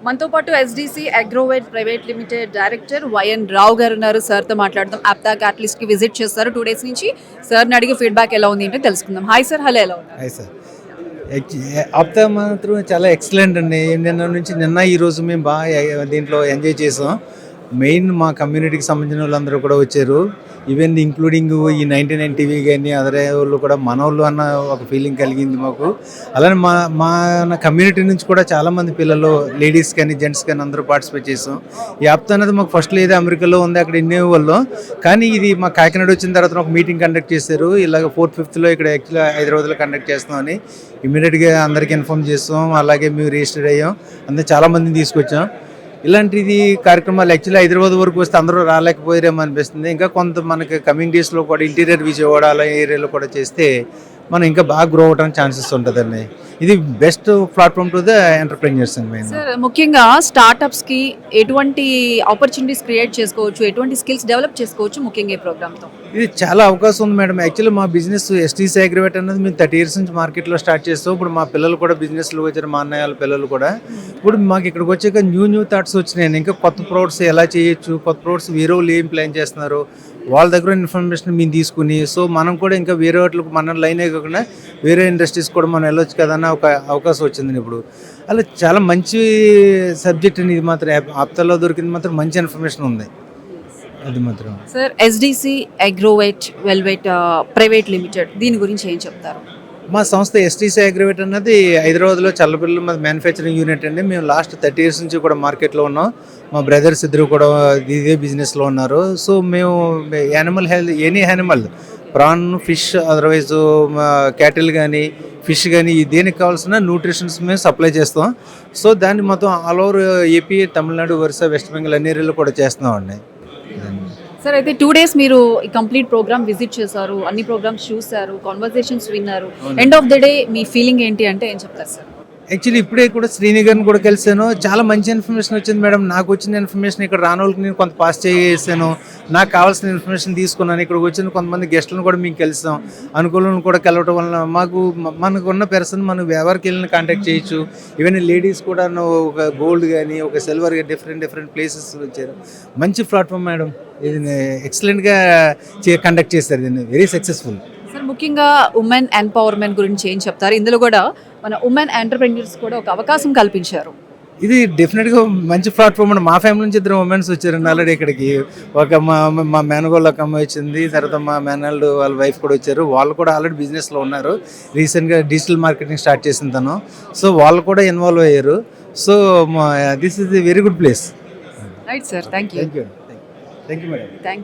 మనతో పాటు SDC Agrovet private limited director YN Rao garu ఉన్నారు. సార్తో మాట్లాడదాం. ఆప్తా క్యాటలిస్ట్కి విజిట్ చేస్తారు 2 days నుంచి. సార్ని అడిగి ఫీడ్బ్యాక్ ఎలా ఉంది ఏంటో తెలుసుకుందాం. హాయ్ సార్, హలో, ఎలా ఉన్నారు? Hi sir. ఆప్తా మాత్రం చాలా ఎక్సలెంట్ అండి. నిన్న ఈ రోజు మేము బాగా దీంట్లో ఎంజాయ్ చేసాం. మెయిన్ మా కమ్యూనిటీకి సంబంధించిన వాళ్ళందరూ కూడా వచ్చారు. ఈవెన్ ఇంక్లూడింగ్ ఈ 99 టీవీ కానీ అదరే వాళ్ళు కూడా మనోళ్ళు అన్న ఒక ఫీలింగ్ కలిగింది మాకు. అలానే మన కమ్యూనిటీ నుంచి కూడా చాలామంది పిల్లలు, లేడీస్ కానీ జెంట్స్ కానీ అందరూ పార్టిసిపేట్ చేసాం. ఈ ఆప్తా అనేది మాకు ఫస్ట్లో ఏదో అమెరికాలో ఉంది, అక్కడ ఇన్నే వాళ్ళు, కానీ ఇది మా కాకినాడ వచ్చిన తర్వాత ఒక మీటింగ్ కండక్ట్ చేశారు. ఇలాగ 4th, 5th ఇక్కడ యాక్చువల్గా హైదరాబాద్లో కండక్ట్ చేస్తామని ఇమీడియట్గా అందరికీ ఇన్ఫార్మ్ చేస్తాం. అలాగే మేము రిజిస్టర్ అయ్యాం, అందరూ చాలామందిని తీసుకొచ్చాం. ఇలాంటిది కార్యక్రమాలు యాక్చువల్లీ హైదరాబాద్ వరకు వస్తే అందరూ రాలేకపోయారేమో అనిపిస్తుంది. ఇంకా కొంత మనకి కమింగ్ డేస్లో కూడా ఇంటీరియర్ విజయవాడ అలా ఏరియాలో కూడా చేస్తే మనం ఇంకా బాగా గ్రో అవడానికి ఛాన్సెస్ ఉంటుందండి. ఇది best platform to the entrepreneurs అండి. మెయిన్ సార్, ముఖ్యంగా స్టార్టప్స్కి ఎటువంటి ఆపర్చునిటీస్ క్రియేట్ చేసుకోవచ్చు, ఎటువంటి స్కిల్స్ డెవలప్ చేసుకోవచ్చు ముఖ్యంగా ఈ ప్రోగ్రామ్తో? ఇది చాలా అవకాశం ఉంది మేడం. యాక్చువల్లీ మా బిజినెస్ ఎస్టీసీ అగ్రివేట్ అనేది మేము 30 years నుంచి మార్కెట్లో స్టార్ట్ చేస్తాం. ఇప్పుడు మా పిల్లలు కూడా బిజినెస్లో వచ్చారు, మా అన్నయ్య వాళ్ళ పిల్లలు కూడా. ఇప్పుడు మాకు ఇక్కడికి వచ్చాక న్యూ థాట్స్ వచ్చినాయి. ఇంకా కొత్త ప్రొడక్ట్స్ ఎలా చేయొచ్చు, కొత్త ప్రొడక్ట్స్ వేరే వాళ్ళు ఏం ప్లాన్ చేస్తున్నారు, వాళ్ళ దగ్గర ఇన్ఫర్మేషన్ మేము తీసుకుని, సో మనం కూడా ఇంకా వేరే వాటికి మన లైనే కాకుండా వేరే ఇండస్ట్రీస్ కూడా మనం వెళ్ళొచ్చు కదా అన్న ఒక అవకాశం వచ్చింది. ఇప్పుడు అలా చాలా మంచి సబ్జెక్ట్ అండి. ఇది మాత్రం ఆప్తాలో దొరికింది, మాత్రం మంచి ఇన్ఫర్మేషన్ ఉంది. అది మాత్రం. Sir, SDC Agrovet velvet private limited దీని గురించి ఏం చెప్తారు? మా సంస్థ ఎస్టీసీ అగ్రివేట్ అన్నది హైదరాబాద్లో చల్లపిల్లలు మా మ్యానుఫ్యాక్చరింగ్ యూనిట్ అండి. మేము లాస్ట్ 30 years నుంచి కూడా మార్కెట్లో ఉన్నాం. మా బ్రదర్స్ ఇద్దరు కూడా ఇదే బిజినెస్లో ఉన్నారు. సో మేము animal health, any animal, prawn, fish, otherwise cattle కానీ ఫిష్ కానీ దేనికి కావాల్సిన న్యూట్రిషన్స్ మేము సప్లై చేస్తాం. సో దాన్ని మొత్తం all over AP, Tamil Nadu, Orissa, west Bengal అన్ని ఏరియాలో కూడా చేస్తున్నామండి. సార్, అయితే 2 days మీరు ఈ కంప్లీట్ ప్రోగ్రామ్ విజిట్ చేశారు, అన్ని ప్రోగ్రామ్స్ చూశారు, కాన్వర్సేషన్స్ విన్నారు. End of the day me feeling ఏంటి అంటే ఏం చెప్తారు సార్? యాక్చువల్లీ ఇప్పుడే కూడా శ్రీనిగర్ని కూడా కలిసాను. చాలా మంచి ఇన్ఫర్మేషన్ వచ్చింది మేడం. నాకు వచ్చిన ఇన్ఫర్మేషన్ ఇక్కడ రాని వాళ్ళకి నేను కొంత పాస్ చేసాను. నాకు కావాల్సిన ఇన్ఫర్మేషన్ తీసుకున్నాను. ఇక్కడికి వచ్చిన కొంతమంది గెస్టులను కూడా మేము కలిసాం. అనుకూలను కూడా కలవటం వలన మనకు ఉన్న పర్సన్ మనం ఎవరికి వెళ్ళిన కాంటాక్ట్ చేయొచ్చు. ఈవెన్ లేడీస్ కూడా ఒక గోల్డ్ కానీ ఒక సిల్వర్ కానీ డిఫరెంట్ ప్లేసెస్ వచ్చారు. మంచి ప్లాట్ఫామ్ మేడం. ఇది ఎక్సలెంట్గా కండక్ట్ చేశారు. దీన్ని వెరీ సక్సెస్ఫుల్. సార్, ముఖ్యంగా ఉమెన్ ఎంపవర్మెంట్ గురించి ఏం చెప్తారు? ఇందులో కూడా మన ఉమెన్ ఎంటర్‌ప్రెన్యూర్స్ కూడా ఒక అవకాశం కల్పించారు. ఇది డెఫినెట్గా మంచి ప్లాట్ఫామ్ అండి. మా ఫ్యామిలీ నుంచి 2 ఉమెన్స్ వచ్చారండి ఆల్రెడీ ఇక్కడికి. ఒక మా మేనగోళ్ళ ఒక అమ్మాయి వచ్చింది, తర్వాత మా మేనల్డ్ వాళ్ళ వైఫ్ కూడా వచ్చారు. వాళ్ళు కూడా ఆల్రెడీ బిజినెస్లో ఉన్నారు. రీసెంట్గా డిజిటల్ మార్కెటింగ్ స్టార్ట్ చేసిన తను. సో వాళ్ళు కూడా ఇన్వాల్వ్ అయ్యారు. So this is a very good place. Right sir, thank you. Thank you madam. Thank